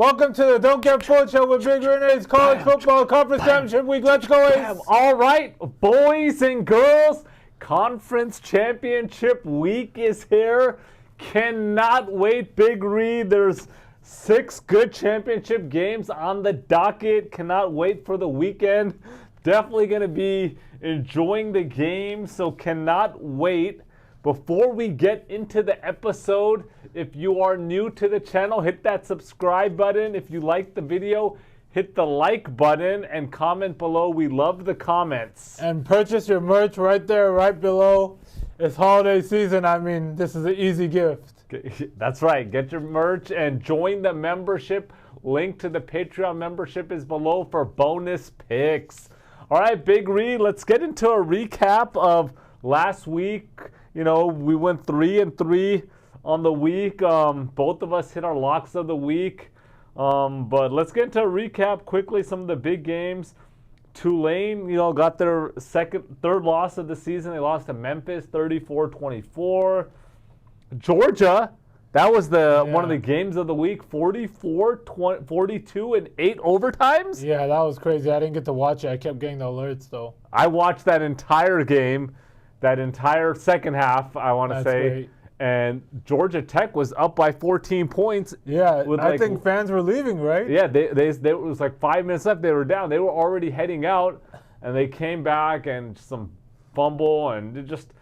Welcome to the Don't Get Fooled Show with Big Renee's College Football Conference Championship Week. Let's go, Ace. All right, boys and girls, Conference Championship Week is here. Cannot wait, Big Reed. There's 6 good championship games on the docket. Cannot wait for the weekend. Definitely going to be enjoying the game, so cannot wait. Before we get into the episode, if you are new to the channel, hit that subscribe button. If you like the video, hit the like button and comment below. We love the comments. And purchase your merch right there, right below. It's holiday season. I mean, this is an easy gift. That's right. Get your merch and join the membership. Link to the Patreon membership is below for bonus picks. All right, Big Reed, let's get into a recap of last week. You know, we went 3-3 on the week. Both of us hit our locks of the week. But let's get into a recap quickly. Some of the big games. Tulane, you know, got their third loss of the season. They lost to Memphis 34-24. Georgia, that was one of the games of the week. 44-42 in 8 overtimes. Yeah, that was crazy. I didn't get to watch it. I kept getting the alerts, though. I watched that entire game. That entire second half, I want to say. Great. And Georgia Tech was up by 14 points. Yeah, I think fans were leaving, right? Yeah, it was like 5 minutes left. They were down. They were already heading out, and they came back and some fumble, and it just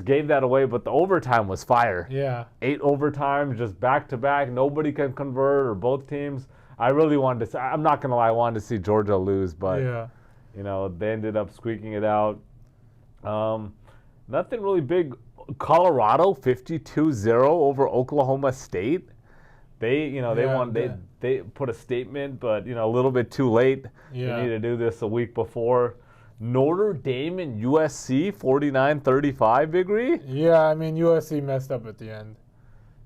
gave that away. But the overtime was fire. Yeah. 8 overtimes, just back-to-back. Nobody can convert, or both teams. I really wanted to see, I'm not going to lie, I wanted to see Georgia lose, but, you know, they ended up squeaking it out. Nothing really big. Colorado 52-0 over Oklahoma State. They won. They put a statement, but a little bit too late. Yeah. They need to do this a week before. Notre Dame and USC 49-35. Big Ree? Yeah, I mean USC messed up at the end.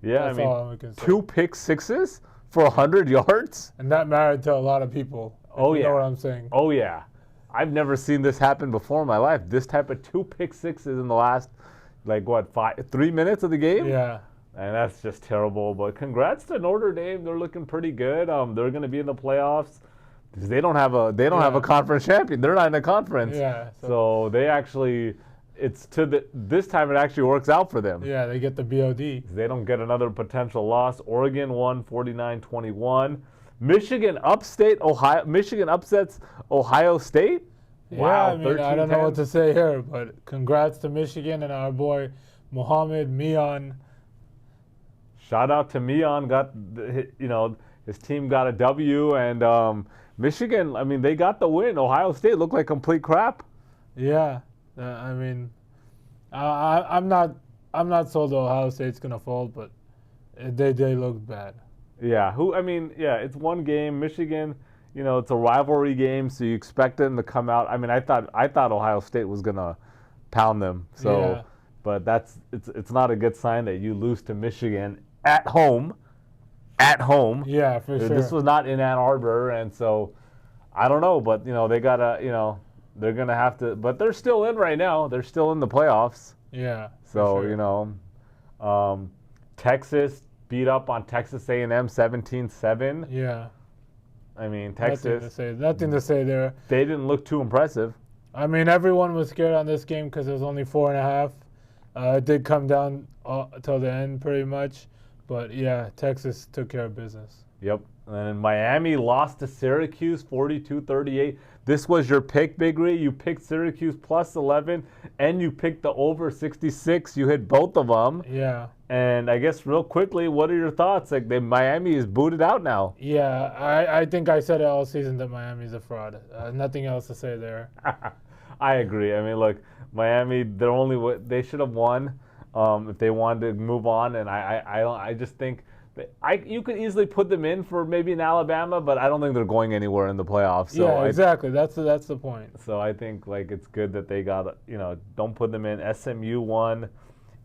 Yeah, That's all I can say. 2 pick sixes for 100 yards, and that mattered to a lot of people. You know what I'm saying? Oh yeah. I've never seen this happen before in my life. This type of 2 pick sixes in the last, 3 minutes of the game? Yeah. And that's just terrible. But congrats to Notre Dame. They're looking pretty good. They're going to be in the playoffs because they don't have a conference champion. They're not in a conference. Yeah. So they actually, this time it actually works out for them. Yeah, they get the BOD. They don't get another potential loss. Oregon won 49-21. Michigan upsets Ohio State. Wow, I mean, I don't know what to say here, but congrats to Michigan and our boy Mohamed Mian. Shout out to Mian. His team got a W, and Michigan, I mean, they got the win. Ohio State looked like complete crap. Yeah, I mean, I'm not sold Ohio State's gonna fold, but they looked bad. Yeah, it's one game. Michigan, it's a rivalry game, so you expect them to come out. I mean, I thought Ohio State was gonna pound them. So, yeah. But it's not a good sign that you lose to Michigan at home. At home. Yeah, for sure. This was not in Ann Arbor, and so I don't know, but they gotta, they're gonna have to. But they're still in right now. They're still in the playoffs. Yeah. So Texas beat up on Texas A&M 17-7. Yeah. I mean, Texas. Nothing to say there. They didn't look too impressive. I mean, everyone was scared on this game because it was only 4.5. It did come down till the end pretty much. But, yeah, Texas took care of business. Yep. And Miami lost to Syracuse 42-38. This was your pick, Big Ray. You picked Syracuse plus 11, and you picked the over 66. You hit both of them. Yeah. And I guess real quickly, what are your thoughts? Miami is booted out now. Yeah, I think I said it all season that Miami's a fraud. Nothing else to say there. I agree. I mean, look, Miami, they should have won if they wanted to move on. And I just think you could easily put them in for maybe in Alabama, but I don't think they're going anywhere in the playoffs. So yeah, exactly. That's the point. So I think it's good that they got don't put them in. SMU won.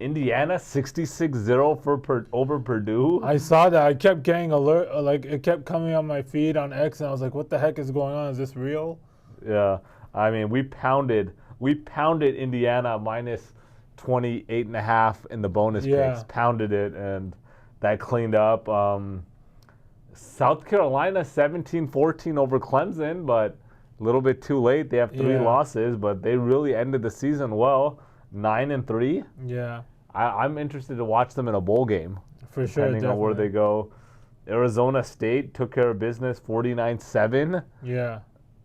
Indiana 66-0 over Purdue. I saw that. I kept getting alert. It kept coming on my feed on X, and I was like, "What the heck is going on? Is this real?" Yeah, I mean, we pounded Indiana minus 28.5 in the bonus picks. Pounded it, and that cleaned up. South Carolina 17-14 over Clemson, but a little bit too late. They have 3 losses, but they really ended the season well, 9-3. Yeah. I'm interested to watch them in a bowl game. For sure, depending on where they go. Arizona State took care of business, 49-7. Yeah.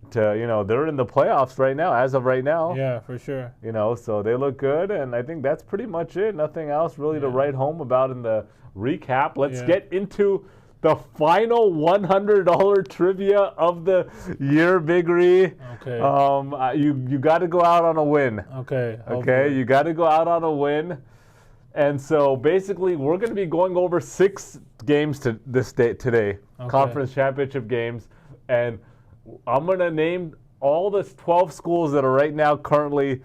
They're in the playoffs right now, as of right now. Yeah, for sure. So they look good, and I think that's pretty much it. Nothing else really to write home about in the recap. Let's get into the final $100 trivia of the year, Big Ree. Okay. You got to go out on a win. Okay. Okay, you got to go out on a win. And so basically, we're going to be going over 6 games today, conference championship games, and I'm going to name all the 12 schools that are right now currently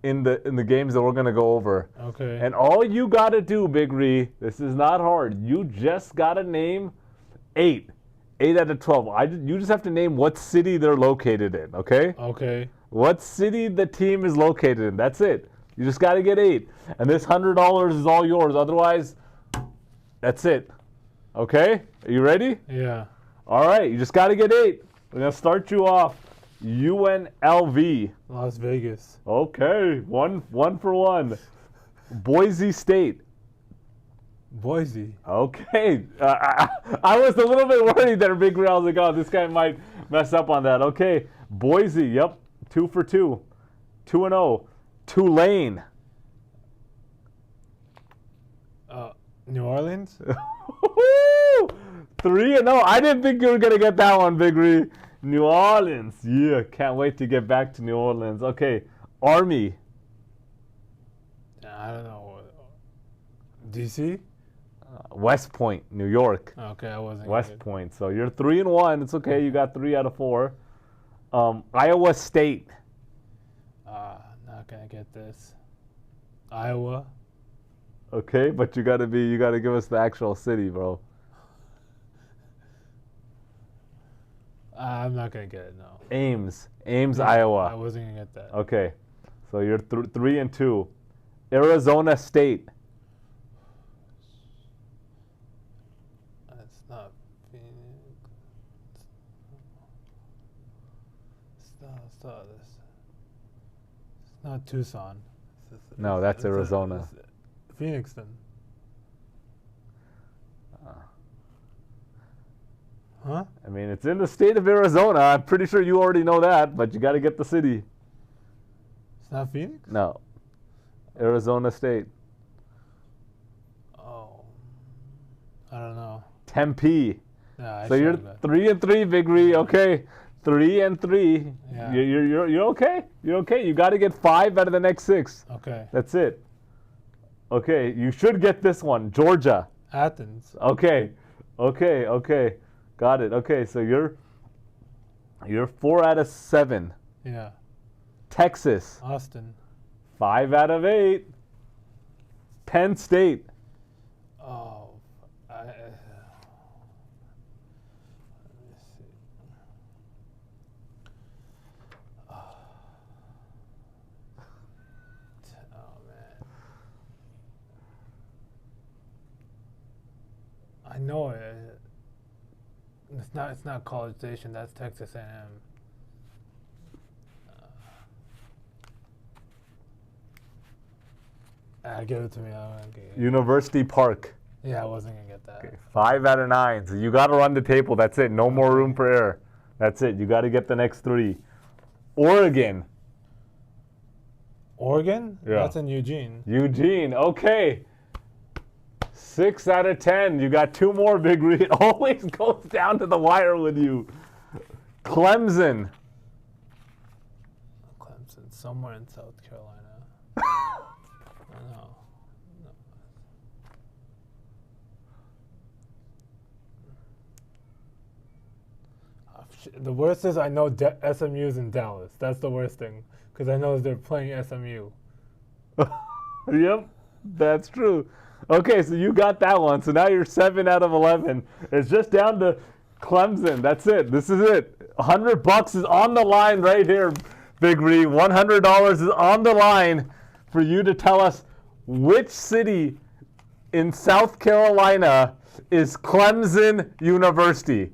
in the games that we're going to go over. Okay. And all you got to do, Big Ree, this is not hard. You just got to name 8 out of 12. You just have to name what city they're located in. Okay. Okay. What city the team is located in. That's it. You just got to get 8. And this $100 is all yours. Otherwise, that's it. Okay? Are you ready? Yeah. All right. You just got to get 8. We're going to start you off. UNLV. Las Vegas. Okay. One for one. Boise State. Boise. Okay. I was a little bit worried there, Big Real. I was like, oh, this guy might mess up on that. Okay. Boise. Yep. 2 for 2. 2-0. Tulane. New Orleans. 3-0. I didn't think you were gonna get that one, Big Ree. New Orleans. Yeah, can't wait to get back to New Orleans. Okay, Army. I don't know. DC. West Point, New York. Okay, I wasn't. West Point. So you're 3-1. It's okay. You got 3 out of 4. Iowa State. Not gonna get this. Iowa. Okay, but you gotta give us the actual city, bro. I'm not gonna get it. No. Ames, Iowa. I wasn't gonna get that. Okay, so you're 3-2. Arizona State. It's not Phoenix. It's not Tucson. No, that's Arizona. Phoenix then. Huh? I mean, it's in the state of Arizona. I'm pretty sure you already know that, but you got to get the city. It's not Phoenix? No. Arizona State. Oh. I don't know. Tempe. Yeah, so you're 3-3, Big Ree. Okay. 3-3. Yeah. You're okay. You're okay. You got to get 5 out of the next 6. Okay. That's it. Okay. You should get this one. Georgia. Athens. Okay. Got it. Okay. So you're 4 out of 7. Yeah. Texas. Austin. 5 out of 8. Penn State. Oh, let me see. Oh man, I know it. It's not College Station. That's Texas A&M. Give it to me. University Park. Yeah, I wasn't going to get that. Okay, 5 out of 9. So you got to run the table. That's it. No more room for error. That's it. You got to get the next 3. Oregon. Oregon? Yeah. That's in Eugene. Eugene. Okay. 6 out of 10. You got 2 more, Big Reed. It always goes down to the wire with you. Clemson. Clemson. Somewhere in South Carolina. No. The worst is I know SMU's in Dallas. That's the worst thing because I know they're playing SMU. Yep, that's true. Okay, so you got that one. So now you're 7 out of 11. It's just down to Clemson. That's it. This is it. $100 is on the line right here, Big Ree. $100 is on the line for you to tell us which city in South Carolina is Clemson University?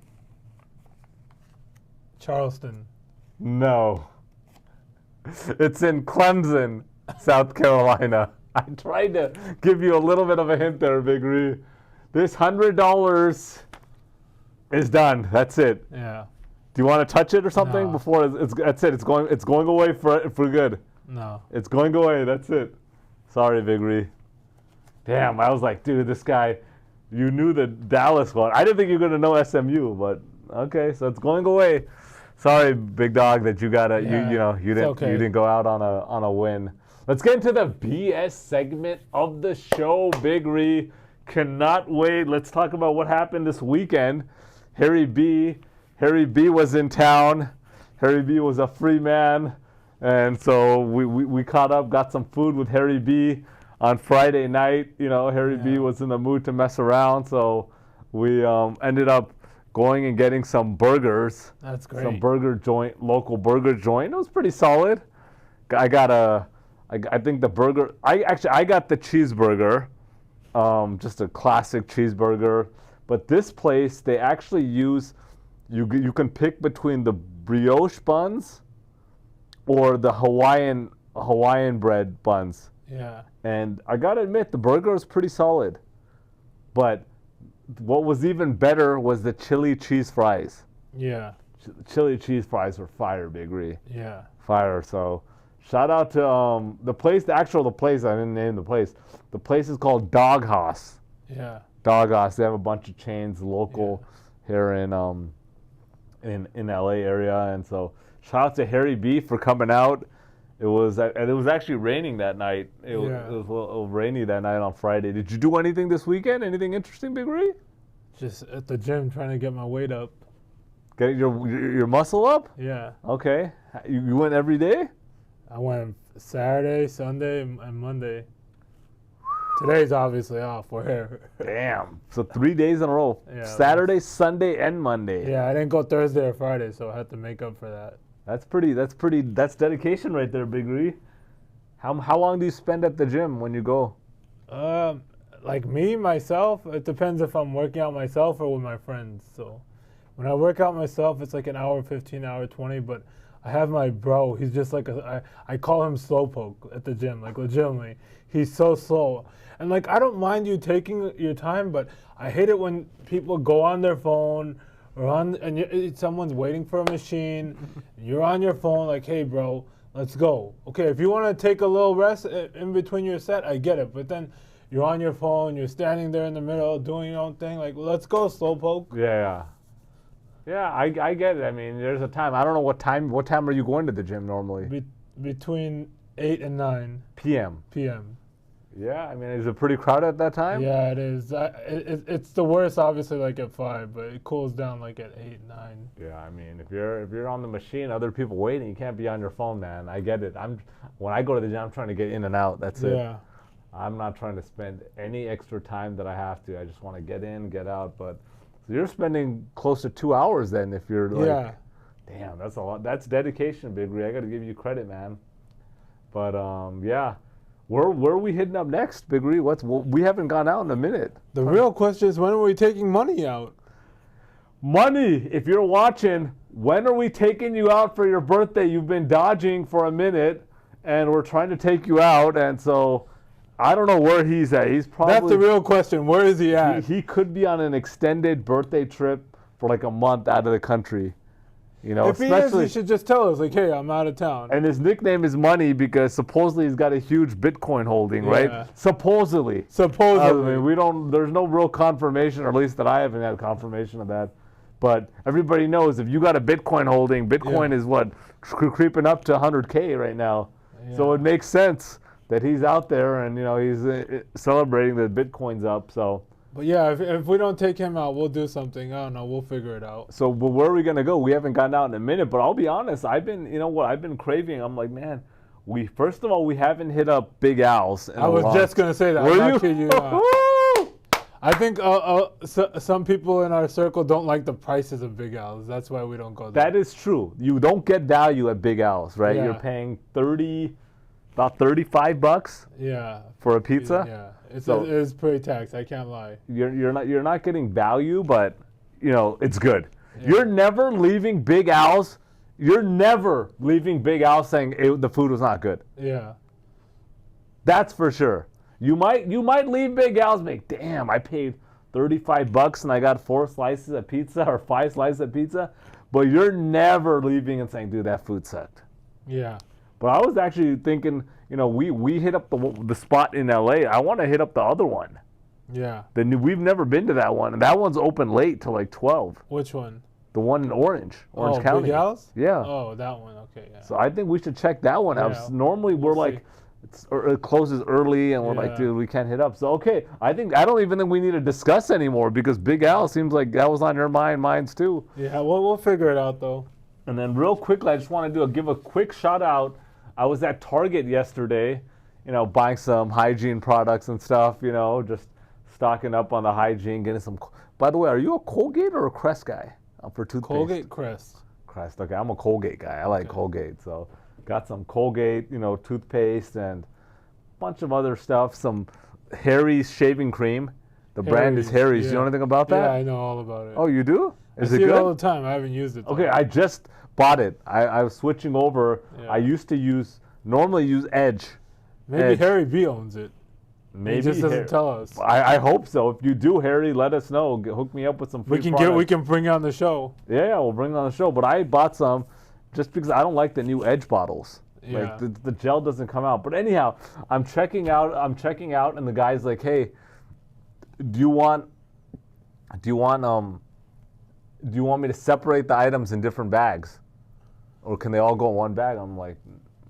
Charleston. No. It's in Clemson, South Carolina. I tried to give you a little bit of a hint there, Big Ree. This $100 is done. That's it. Yeah. Do you want to touch it or something No. before that's it? It's going away for good. No. It's going away. That's it. Sorry, Big Ree. Damn, I was like, dude, this guy. You knew the Dallas one. I didn't think you were gonna know SMU, but okay, so it's going away. Sorry, Big Dog, that you gotta you didn't go out on a win. Let's get into the BS segment of the show, Big Ree. Cannot wait. Let's talk about what happened this weekend. Harry B was in town. Harry B was a free man, and so we caught up, got some food with Harry B on Friday night. Harry B was in the mood to mess around, so we ended up going and getting some burgers. That's great. Some local burger joint. It was pretty solid. I think the burger. I got the cheeseburger, just a classic cheeseburger. But this place, they actually use. You can pick between the brioche buns or the Hawaiian bread buns. Yeah. And I gotta admit, the burger was pretty solid. But what was even better was the chili cheese fries. Yeah. Chili cheese fries were fire, Big Ree. Yeah. Fire. So shout out to the place. I didn't name the place. The place is called Dog House. Yeah. Dog House. They have a bunch of chains local here in LA area, and so shout out to Harry B for coming out. It was actually raining that night. It was a little rainy that night on Friday. Did you do anything this weekend? Anything interesting, Big Ree? Just at the gym trying to get my weight up. Get your muscle up? Yeah. Okay. You went every day? I went Saturday, Sunday, and Monday. Today's obviously off. We're here. Damn. So 3 days in a row. Yeah, Saturday, Sunday, and Monday. Yeah, I didn't go Thursday or Friday, so I had to make up for that. That's dedication right there, Big Ree. How long do you spend at the gym when you go? Like myself, it depends if I'm working out myself or with my friends. So when I work out myself, it's like an hour 15, hour 20, but I have my bro. He's just like I call him slowpoke at the gym, like legitimately. He's so slow. And like I don't mind you taking your time, but I hate it when people go on their phone or someone's waiting for a machine. You're on your phone like, hey bro, let's go. Okay, if you want to take a little rest in between your set, I get it. But then you're on your phone, you're standing there in the middle doing your own thing. Like, let's go, slowpoke. Yeah, I get it. I mean, there's a time. I don't know what time. What time are you going to the gym normally? Between 8 and 9 p.m. Yeah, I mean, is it pretty crowded at that time? Yeah, it is. It's the worst, obviously, like at 5, but it cools down like at 8, 9. Yeah, I mean, if you're on the machine, other people waiting, you can't be on your phone, man. I get it. When I go to the gym, I'm trying to get in and out. That's it. Yeah. I'm not trying to spend any extra time that I have to. I just want to get in, get out. But so you're spending close to 2 hours then, if you're like. Yeah. Damn, that's a lot. That's dedication, Big Ree. I got to give you credit, man. But yeah. Where are we hitting up next, Big Ree? We haven't gone out in a minute. The real question is, when are we taking money out? Money, if you're watching, when are we taking you out for your birthday? You've been dodging for a minute, and we're trying to take you out, and so I don't know where he's at. He's probably... That's the real question. Where is he at? He could be on an extended birthday trip for like a month out of the country. You know, if he is, he should just tell us, like, hey, I'm out of town. And his nickname is Money because supposedly he's got a huge Bitcoin holding, right? Supposedly. I mean, there's no real confirmation, or at least that I haven't had confirmation of that. But everybody knows if you got a Bitcoin holding, Bitcoin is what, creeping up to 100K right now. Yeah. So it makes sense that he's out there and, you know, he's celebrating that Bitcoin's up, so... But yeah, if we don't take him out, we'll do something. I don't know. We'll figure it out. So, but where are we gonna go? We haven't gotten out in a minute. But I'll be honest. I've been craving. I'm like, man. First of all, we haven't hit up Big Al's. I was just gonna say that. I think some people in our circle don't like the prices of Big Al's. That's why we don't go there. That is true. You don't get value at Big Al's, right? Yeah. You're paying about $35. Yeah. For a pizza. Yeah. It So is pretty taxed. I can't lie. you're not getting value, but it's good. Yeah. You're never leaving Big Al's. You're never leaving Big Al saying the food was not good. Yeah. That's for sure. You might leave Big Al's and make, damn, I paid $35 and I got 4 slices of pizza or 5 slices of pizza, but you're never leaving and saying, dude, that food sucked. Yeah. But I was actually thinking, we hit up the spot in LA. I want to hit up the other one. Yeah. We've never been to that one, and that one's open late till like 12. Which one? The one in Orange County. Big Al's? Yeah. Oh, that one. Okay, yeah. So I think we should check that one out. Yeah, Normally we're we'll like, it closes early, and we're like, Yeah. dude, we can't hit up. So okay, I don't even think we need to discuss anymore because Big Al seems like that was on your minds too. Yeah, we'll figure it out though. And then real quickly, I just want to give a quick shout out. I was at Target yesterday, buying some hygiene products and stuff, just stocking up on the hygiene, getting some. By the way, are you a Colgate or a Crest guy for toothpaste? Colgate, Crest. Crest. Okay, I'm a Colgate guy. I like Colgate, so got some Colgate, toothpaste and a bunch of other stuff. Some Harry's shaving cream. The brand is Harry's. Yeah. You know anything about that? Yeah, I know all about it. Oh, you do? Is I it see good? it all the time. I haven't used it. Though. Okay, I just bought it. I was switching over. Yeah. I used to normally use Edge. Maybe Edge. Harry B owns it. Maybe He just doesn't tell us. I hope so. If you do, Harry, let us know. Hook me up with some free products. We can bring you on the show. Yeah, we'll bring it on the show. But I bought some just because I don't like the new Edge bottles. Yeah. Like the gel doesn't come out. But anyhow, I'm checking out, and the guy's like, "Hey, do you want me to separate the items in different bags, or can they all go in one bag?" I'm like,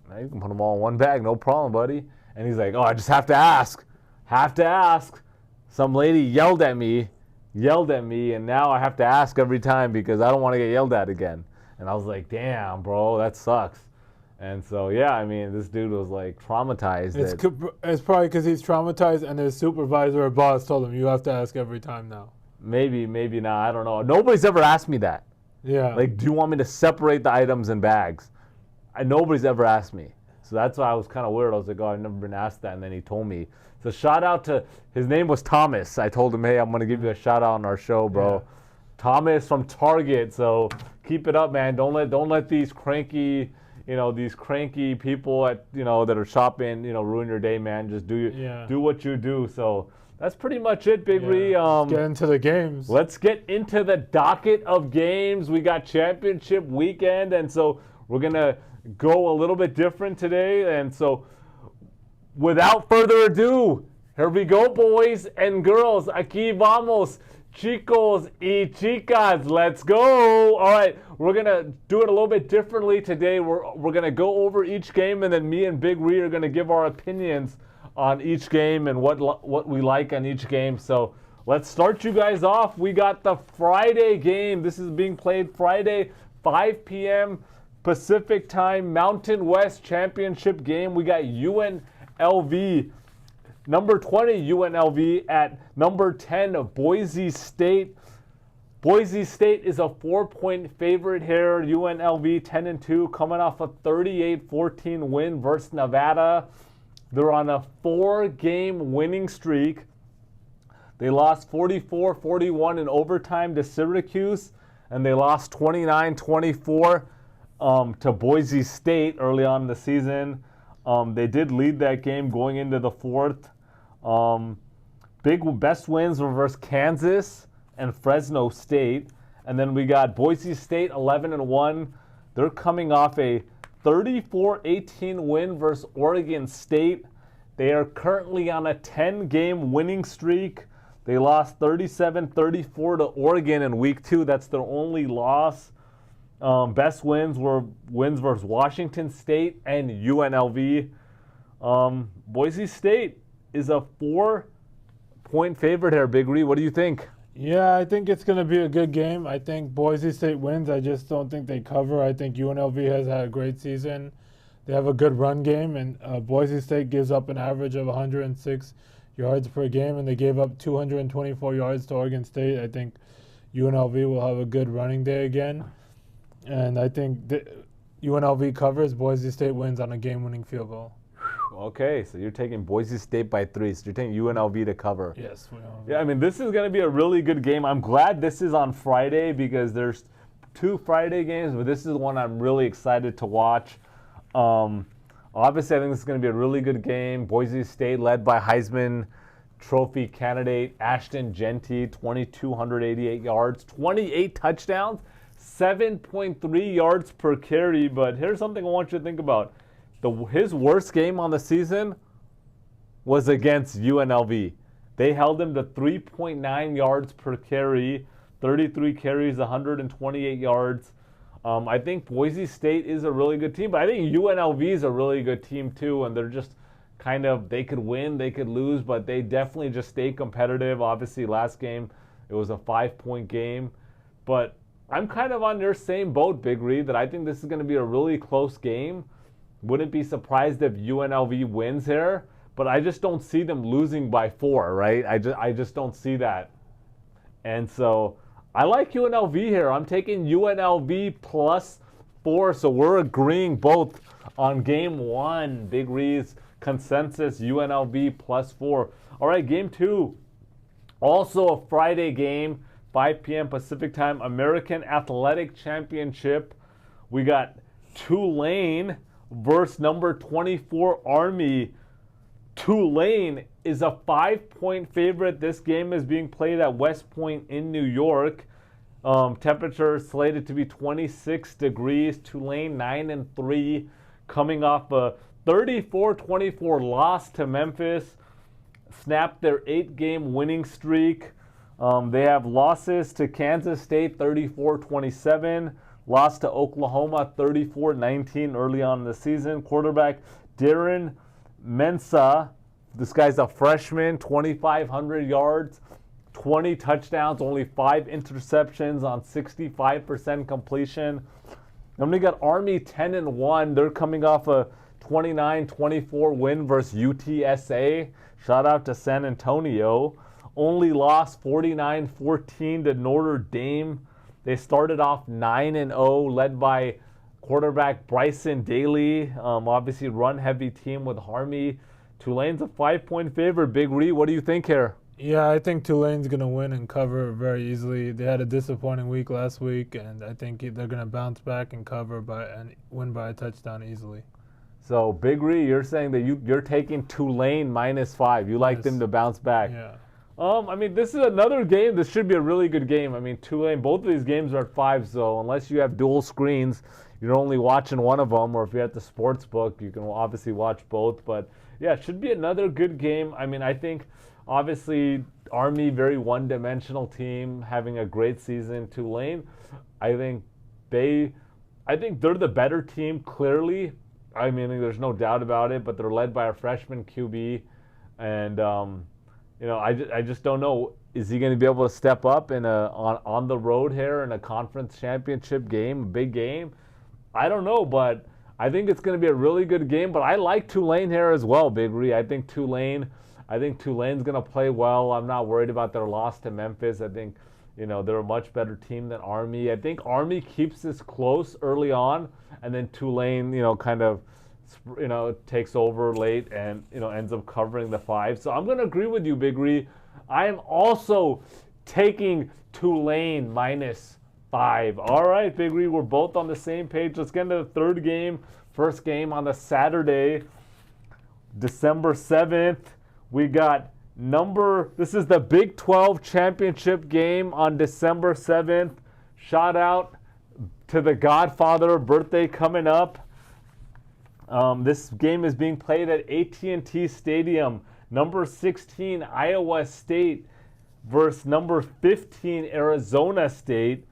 "No, you can put them all in one bag, no problem, buddy." And he's like, "Oh, I just have to ask. Some lady yelled at me, and now I have to ask every time because I don't want to get yelled at again." And I was like, "Damn, bro, that sucks." And so, yeah, I mean, this dude was like traumatized. It's probably because he's traumatized and his supervisor or boss told him, you have to ask every time now. Maybe not. I don't know. Nobody's ever asked me that. Yeah. Like, do you want me to separate the items in bags? Nobody's ever asked me. So that's why I was kind of weird. I was like, oh, I've never been asked that. And then he told me. So shout out to, his name was Thomas. I told him, hey, I'm going to give you a shout out on our show, bro. Yeah. Thomas from Target. So keep it up, man. Don't let these cranky people at, that are shopping, ruin your day, man. Just do what you do. So that's pretty much it, Big Ree. Let's get into the games. Let's get into the docket of games. We got championship weekend, and so we're going to go a little bit different today. And so without further ado, here we go, boys and girls. Aquí vamos, chicos y chicas. Let's go. All right, we're going to do it a little bit differently today. We're going to go over each game, and then me and Big Ree are going to give our opinions on each game and what we like on each game. So let's start you guys off. We got the Friday game. This is being played Friday, 5 p.m. Pacific time, Mountain West Championship game. We got UNLV, number 20 UNLV at number 10 of Boise State. Boise State is a 4-point favorite here. UNLV 10-2, coming off a 38-14 win versus Nevada. They're on a 4-game winning streak. They lost 44-41 in overtime to Syracuse, and they lost 29-24 to Boise State early on in the season. They did lead that game going into the fourth. Best wins were versus Kansas and Fresno State. And then we got Boise State 11-1. They're coming off a 34-18 win versus Oregon State. They are currently on a 10-game winning streak. They lost 37-34 to Oregon in week 2. That's their only loss. Best wins were wins versus Washington State and UNLV. Boise State is a 4-point favorite here, Big Ree. What do you think? Yeah, I think it's going to be a good game. I think Boise State wins. I just don't think they cover. I think UNLV has had a great season. They have a good run game, and Boise State gives up an average of 106 yards per game, and they gave up 224 yards to Oregon State. I think UNLV will have a good running day again, and I think UNLV covers. Boise State wins on a game-winning field goal. Okay, so you're taking Boise State by 3. So you're taking UNLV to cover. Yes, we are. Yeah, I mean, this is going to be a really good game. I'm glad this is on Friday because there's 2 Friday games, but this is the one I'm really excited to watch. Obviously, I think this is going to be a really good game. Boise State led by Heisman Trophy candidate Ashton Genty, 2,288 yards, 28 touchdowns, 7.3 yards per carry. But here's something I want you to think about. His worst game on the season was against UNLV. They held him to 3.9 yards per carry, 33 carries, 128 yards. I think Boise State is a really good team, but I think UNLV is a really good team too, and they're just kind of, they could win, they could lose, but they definitely just stay competitive. Obviously, last game, it was a 5-point game, but I'm kind of on your same boat, Big Reed, that I think this is going to be a really close game. Wouldn't be surprised if UNLV wins here, but I just don't see them losing by 4, right? I just don't see that. And so I like UNLV here. I'm taking UNLV plus 4, so we're agreeing both on game 1. Big Reed's consensus, UNLV plus 4. All right, game 2, also a Friday game, 5 p.m. Pacific time, American Athletic Championship. We got Tulane versus number 24 Army. Tulane is a 5-point favorite. This game is being played at West Point in New York. Temperature slated to be 26 degrees. Tulane 9-3, coming off a 34-24 loss to Memphis. Snapped their 8-game winning streak. They have losses to Kansas State 34-27. Lost to Oklahoma 34-19 early on in the season. Quarterback Darren Mensah, this guy's a freshman, 2,500 yards, 20 touchdowns, only 5 interceptions on 65% completion. Then we got Army 10-1. They're coming off a 29-24 win versus UTSA. Shout out to San Antonio. Only lost 49-14 to Notre Dame. They started off 9-0, led by quarterback Bryson Daly. Obviously, run-heavy team with Army. Tulane's a 5-point favorite. Big Reed, what do you think here? Yeah, I think Tulane's going to win and cover very easily. They had a disappointing week last week, and I think they're going to bounce back and cover and win by a touchdown easily. So, Big Reed, you're saying that you're taking Tulane -5. You like them to bounce back. Yeah. I mean, this is another game. This should be a really good game. I mean, Tulane, both of these games are at 5, so unless you have dual screens, you're only watching one of them, or if you're at the Sportsbook, you can obviously watch both. But, yeah, it should be another good game. I mean, I think, obviously, Army, very one-dimensional team, having a great season. Tulane, I think they're the better team, clearly. I mean, there's no doubt about it, but they're led by a freshman QB, and I just don't know. Is he going to be able to step up on the road here in a conference championship game, a big game? I don't know, but I think it's going to be a really good game. But I like Tulane here as well, Big Reed. I think Tulane's going to play well. I'm not worried about their loss to Memphis. I think, they're a much better team than Army. I think Army keeps this close early on, and then Tulane, takes over late and, ends up covering the 5. So I'm going to agree with you, Big Reed. I am also taking Tulane -5. All right, Big Reed, we're both on the same page. Let's get into the third game. First game on the Saturday, December 7th. We got this is the Big 12 championship game on December 7th. Shout out to the Godfather, birthday coming up. This game is being played at AT&T Stadium. Number 16, Iowa State versus number 15, Arizona State.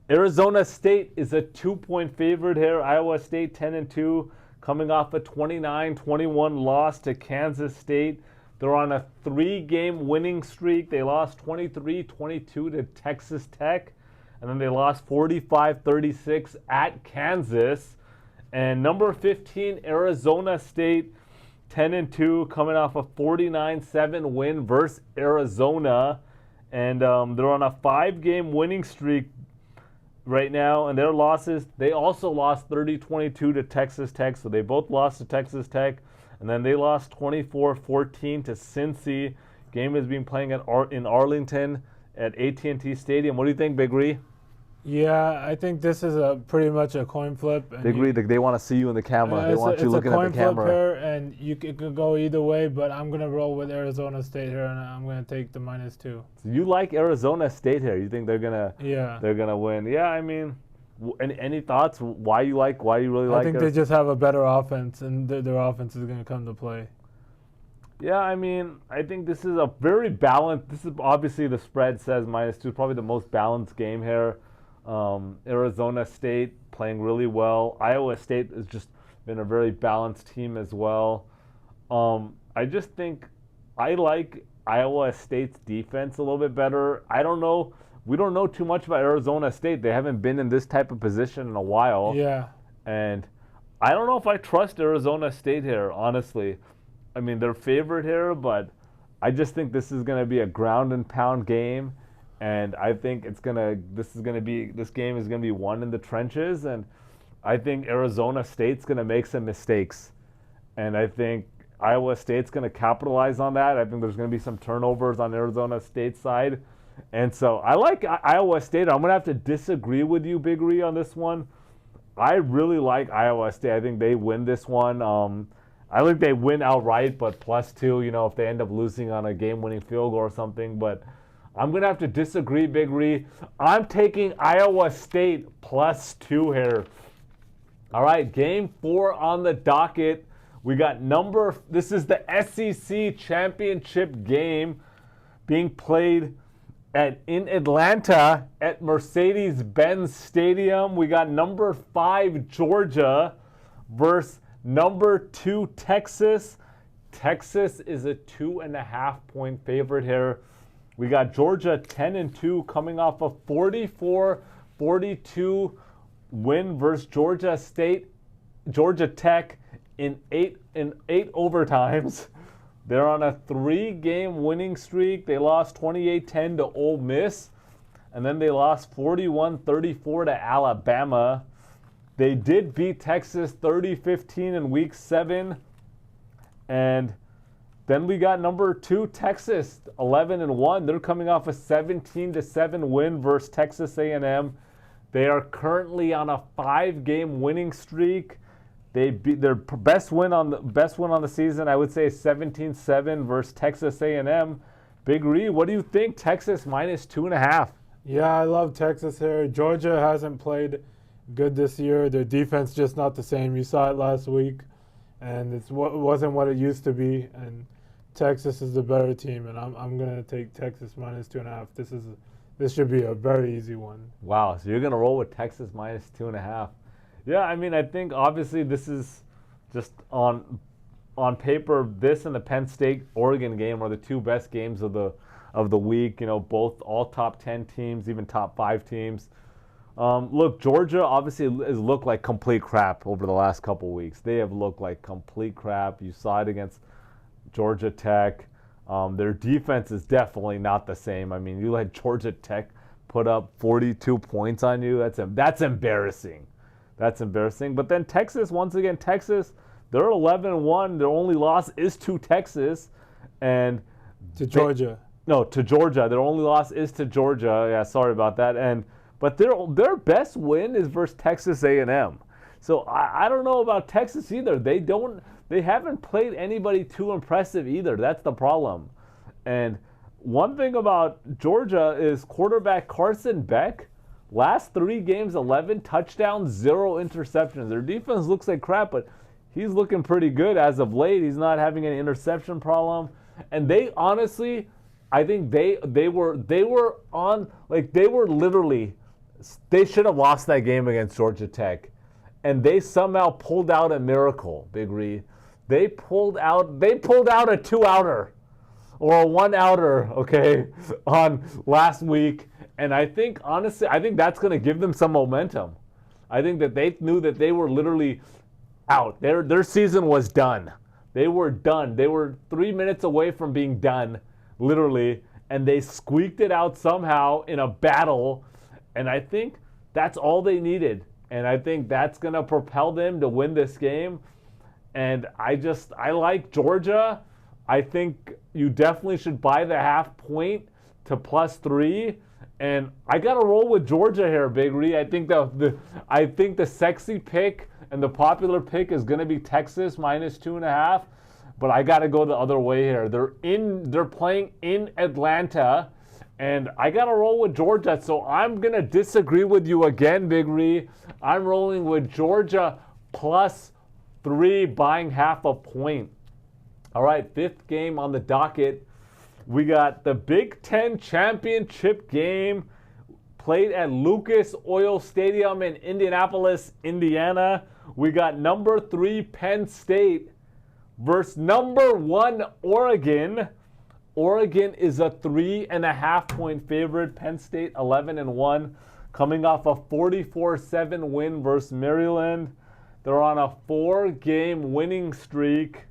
Arizona State is a 2-point favorite here. Iowa State 10-2, coming off a 29-21 loss to Kansas State. They're on a 3-game winning streak. They lost 23-22 to Texas Tech, and then they lost 45-36 at Kansas. And number 15, Arizona State, 10-2, coming off a 49-7 win versus Arizona. And they're on a 5-game winning streak right now. And their losses, they also lost 30-22 to Texas Tech. So they both lost to Texas Tech. And then they lost 24-14 to Cincy. Game is being playing in Arlington at AT&T Stadium. What do you think, Big Ree? Yeah, I think this is pretty much a coin flip. And Big Ree, they want to see you in the camera. They want you looking at the camera. It's a coin flip here, and it could go either way, but I'm going to roll with Arizona State here, and I'm going to take the -2. So you like Arizona State here? You think they're gonna win? Yeah, I mean, any thoughts? Why you really like? I think they just have a better offense, and their offense is going to come to play. Yeah, I mean, I think this is a very balanced. This is obviously the spread says -2, probably the most balanced game here. Arizona State playing really well. Iowa State has just been a very balanced team as well. I just think I like Iowa State's defense a little bit better. I don't know. We don't know too much about Arizona State. They haven't been in this type of position in a while. Yeah. And I don't know if I trust Arizona State here, honestly. I mean, they're favored here, but I just think this is going to be a ground and pound game. And I think this game is going to be won in the trenches. And I think Arizona State's going to make some mistakes. And I think Iowa State's going to capitalize on that. I think there's going to be some turnovers on Arizona State's side. And so I like Iowa State. I'm going to have to disagree with you, Big Ree, on this one. I really like Iowa State. I think they win this one. I think they win outright, but +2, if they end up losing on a game-winning field goal or something. But I'm going to have to disagree, Big Ree. I'm taking Iowa State +2 here. All right, game 4 on the docket. We got this is the SEC championship game being played in Atlanta at Mercedes-Benz Stadium. We got number 5 Georgia versus number 2 Texas. Texas is a 2.5-point favorite here. We got Georgia 10-2 coming off a 44-42 win versus Georgia Tech in eight overtimes. They're on a 3-game winning streak. They lost 28-10 to Ole Miss, and then they lost 41-34 to Alabama. They did beat Texas 30-15 in Week 7, and then we got number 2 Texas 11-1. They're coming off a 17-7 win versus Texas A&M. They are currently on a 5-game winning streak. They beat their best win on the season, I would say, 17-7 versus Texas A&M. Big Ree, what do you think? Texas -2.5. Yeah, I love Texas here. Georgia hasn't played good this year. Their defense just not the same. You saw it last week, and it wasn't what it used to be. And Texas is the better team, and I'm gonna take Texas -2.5. This should be a very easy one. Wow, so you're gonna roll with Texas -2.5. Yeah, I mean, I think obviously this is just on paper. This and the Penn State Oregon game are the 2 best games of the week. Both all top 10 teams, even top 5 teams. Look, Georgia obviously has looked like complete crap over the last couple weeks. They have looked like complete crap. You saw it against Georgia Tech. Their defense is definitely not the same. I mean, you let Georgia Tech put up 42 points on you. That's embarrassing. That's embarrassing. But then Texas, once again, they're 11-1. Their only loss is to Texas, and to Georgia. To Georgia. Their only loss is to Georgia. Yeah, sorry about that. But their best win is versus Texas A&M. So I don't know about Texas either. They haven't played anybody too impressive either. That's the problem. And one thing about Georgia is quarterback Carson Beck, last 3 games, 11 touchdowns, 0 interceptions. Their defense looks like crap, but he's looking pretty good as of late. He's not having any interception problem. And they honestly, I think they should have lost that game against Georgia Tech. And they somehow pulled out a miracle, Big Ree. They pulled out a 2-outer or a 1-outer, okay, on last week. And I think, honestly, that's going to give them some momentum. I think that they knew that they were literally out. Their season was done. They were done. They were 3 minutes away from being done, literally, and they squeaked it out somehow in a battle. And I think that's all they needed. And I think that's going to propel them to win this game. And I like Georgia. I think you definitely should buy the half point to +3. And I gotta roll with Georgia here, Big Ree. I think the sexy pick and the popular pick is gonna be Texas -2.5. But I gotta go the other way here. They're playing in Atlanta, and I gotta roll with Georgia. So I'm gonna disagree with you again, Big Ree. I'm rolling with Georgia +3, buying half a point. All right, 5th game on the docket. We got the Big Ten championship game played at Lucas Oil Stadium in Indianapolis, Indiana. We got number 3 Penn State versus number 1 Oregon. Oregon is a 3.5 point favorite. Penn State 11-1, coming off a 44-7 win versus Maryland. They're on a 4-game winning streak.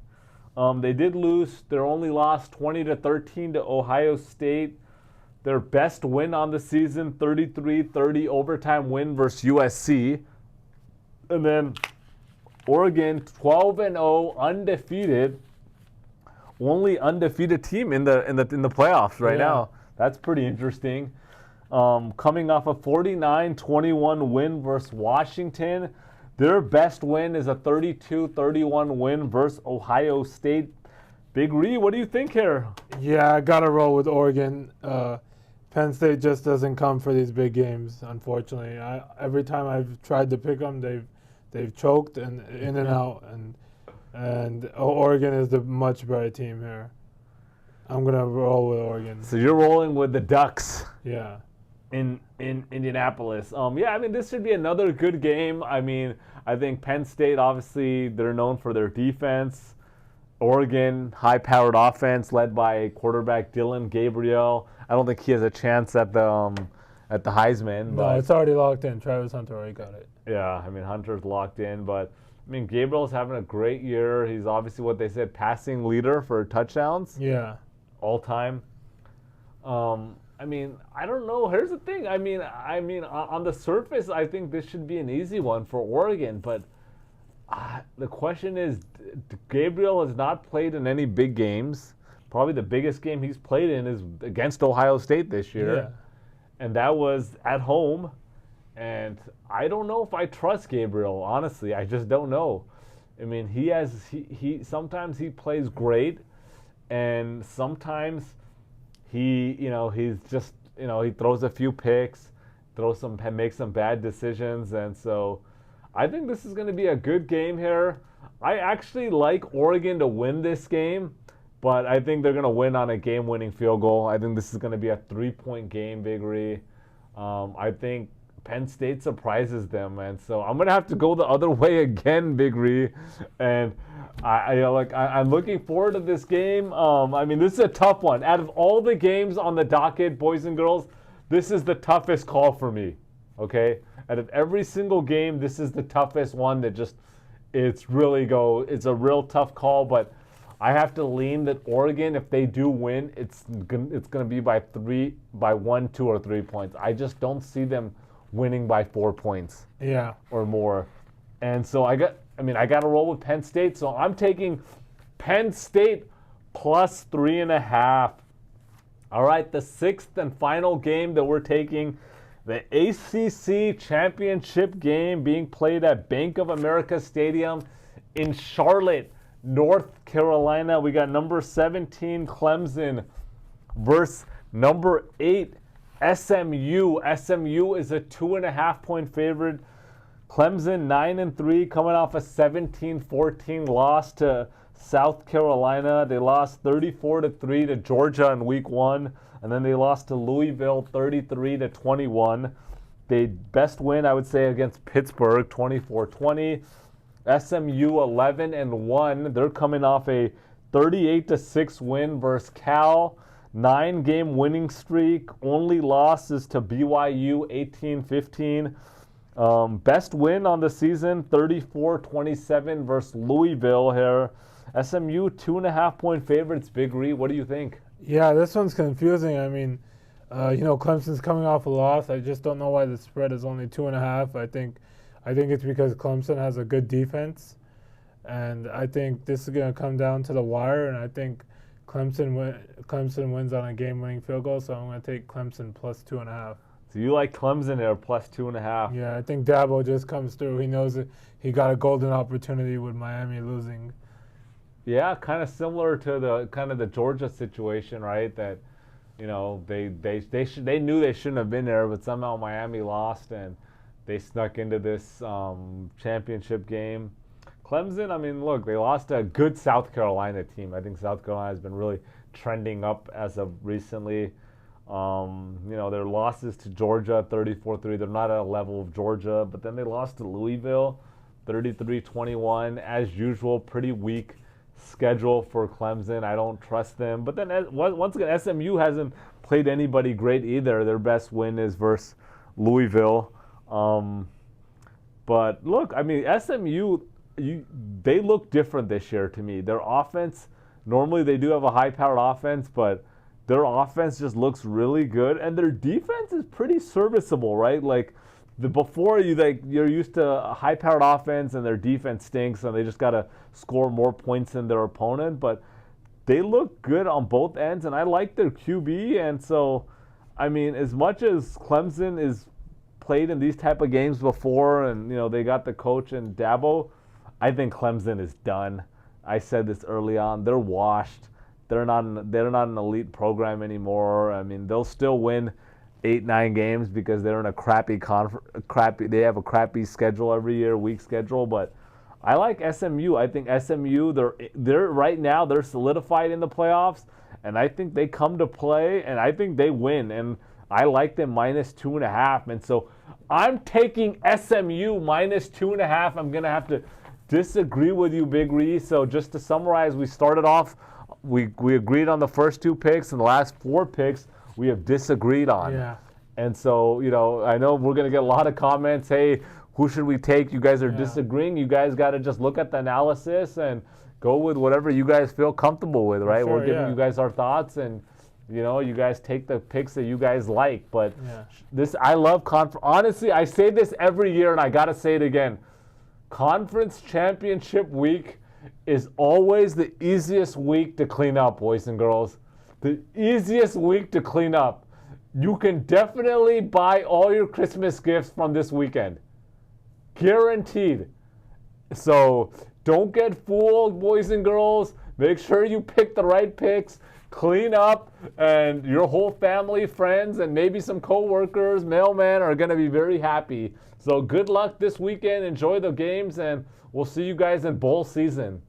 They did lose. Their only loss 20-13 to Ohio State. Their best win on the season, 33-30 overtime win versus USC. And then Oregon 12-0, undefeated. Only undefeated team in the playoffs right now. That's pretty interesting. Coming off a 49-21 win versus Washington. Their best win is a 32-31 win versus Ohio State. Big Ree, what do you think here? Yeah, I got to roll with Oregon. Penn State just doesn't come for these big games, unfortunately. Every time I've tried to pick them, they've choked and in and out. And Oregon is the much better team here. I'm going to roll with Oregon. So you're rolling with the Ducks. Yeah. In Indianapolis. This should be another good game. I think Penn State, obviously, they're known for their defense. Oregon, high-powered offense led by quarterback Dylan Gabriel. I don't think he has a chance at the Heisman. No, it's already locked in. Travis Hunter already got it. Yeah, Hunter's locked in, but Gabriel's having a great year. He's obviously what they said, passing leader for touchdowns. Yeah. All time. I don't know. Here's the thing. On the surface, I think this should be an easy one for Oregon. But the question is, Gabriel has not played in any big games. Probably the biggest game he's played in is against Ohio State this year. Yeah. And that was at home. And I don't know if I trust Gabriel, honestly. I just don't know. He sometimes he plays great, and sometimes he throws a few picks, makes some bad decisions, and so I think this is going to be a good game here. I actually like Oregon to win this game, but I think they're going to win on a game-winning field goal. I think this is going to be a 3-point game, Big Ree. I think Penn State surprises them, and so I'm going to have to go the other way again, Big Ree, and I'm looking forward to this game. This is a tough one. Out of all the games on the docket, boys and girls, this is the toughest call for me, okay? Out of every single game, this is the toughest one it's a real tough call, but I have to lean that Oregon, if they do win, it's going to be by 1, 2, or 3 points. I just don't see them winning by 4 points. Yeah. Or more. And so I got to roll with Penn State, so I'm taking Penn State +3.5. All right, the 6th and final game that we're taking, the ACC championship game being played at Bank of America Stadium in Charlotte, North Carolina. We got number 17 Clemson versus number 8 SMU. SMU is a 2.5 point favorite. Clemson 9-3, coming off a 17-14 loss to South Carolina. They lost 34-3 to Georgia in week 1, and then they lost to Louisville 33-21. The best win, I would say, against Pittsburgh, 24-20. SMU 11-1. They're coming off a 38-6 win versus Cal. 9-game winning streak. Only loss is to BYU 18-15. Best win on the season, 34-27 versus Louisville here. SMU 2.5 point favorites. Big Ree, what do you think? Yeah, this one's confusing. Clemson's coming off a loss. I just don't know why the spread is only 2.5. I think it's because Clemson has a good defense, And I think this is going to come down to the wire, and I think Clemson wins on a game-winning field goal, so I'm going to take Clemson plus 2.5. So you like Clemson there, plus 2.5. Yeah, I think Dabo just comes through. He knows that he got a golden opportunity with Miami losing. Yeah, kind of similar to the Georgia situation, right? That, you know, they knew they shouldn't have been there, but somehow Miami lost and they snuck into this championship game. Clemson, I mean, look, they lost to a good South Carolina team. I think South Carolina has been really trending up as of recently. You know, their losses to Georgia, 34-3. They're not at a level of Georgia, but then they lost to Louisville, 33-21. As usual, pretty weak schedule for Clemson. I don't trust them. But then, once again, SMU hasn't played anybody great either. Their best win is versus Louisville. But look, I mean, SMU, they look different this year to me. Their offense, normally they do have a high-powered offense, but their offense just looks really good, and their defense is pretty serviceable, right? Like before, you're used to a high-powered offense, and their defense stinks, and they just gotta score more points than their opponent. But they look good on both ends, and I like their QB. And so, I mean, as much as Clemson is played in these type of games before, and you know they got the coach and Dabo, I think Clemson is done. I said this early on. They're washed. They're not an elite program anymore. I mean, they'll still win 8-9 games because they're in a crappy. They have a crappy schedule every year, weak schedule. But I like SMU. I think SMU. They're right now. They're solidified in the playoffs, and I think they come to play, and I think they win. And I like them minus 2.5. And so I'm taking SMU minus 2.5. I'm gonna have to disagree with you, Big Ree. So just to summarize, we started off. We agreed on the first 2 picks, and the last 4 picks we have disagreed on. Yeah. And so, you know, I know we're going to get a lot of comments, hey, who should we take? You guys are disagreeing. You guys got to just look at the analysis and go with whatever you guys feel comfortable with, right? Sure, we're giving you guys our thoughts, and, you know, you guys take the picks that you guys like. But I love honestly, I say this every year, and I got to say it again. Conference championship week is always the easiest week to clean up, boys and girls. The easiest week to clean up. You can definitely buy all your Christmas gifts from this weekend. Guaranteed. So don't get fooled, boys and girls. Make sure you pick the right picks. Clean up, and your whole family, friends, and maybe some co-workers, mailman are going to be very happy. So good luck this weekend. Enjoy the games, and we'll see you guys in bowl season.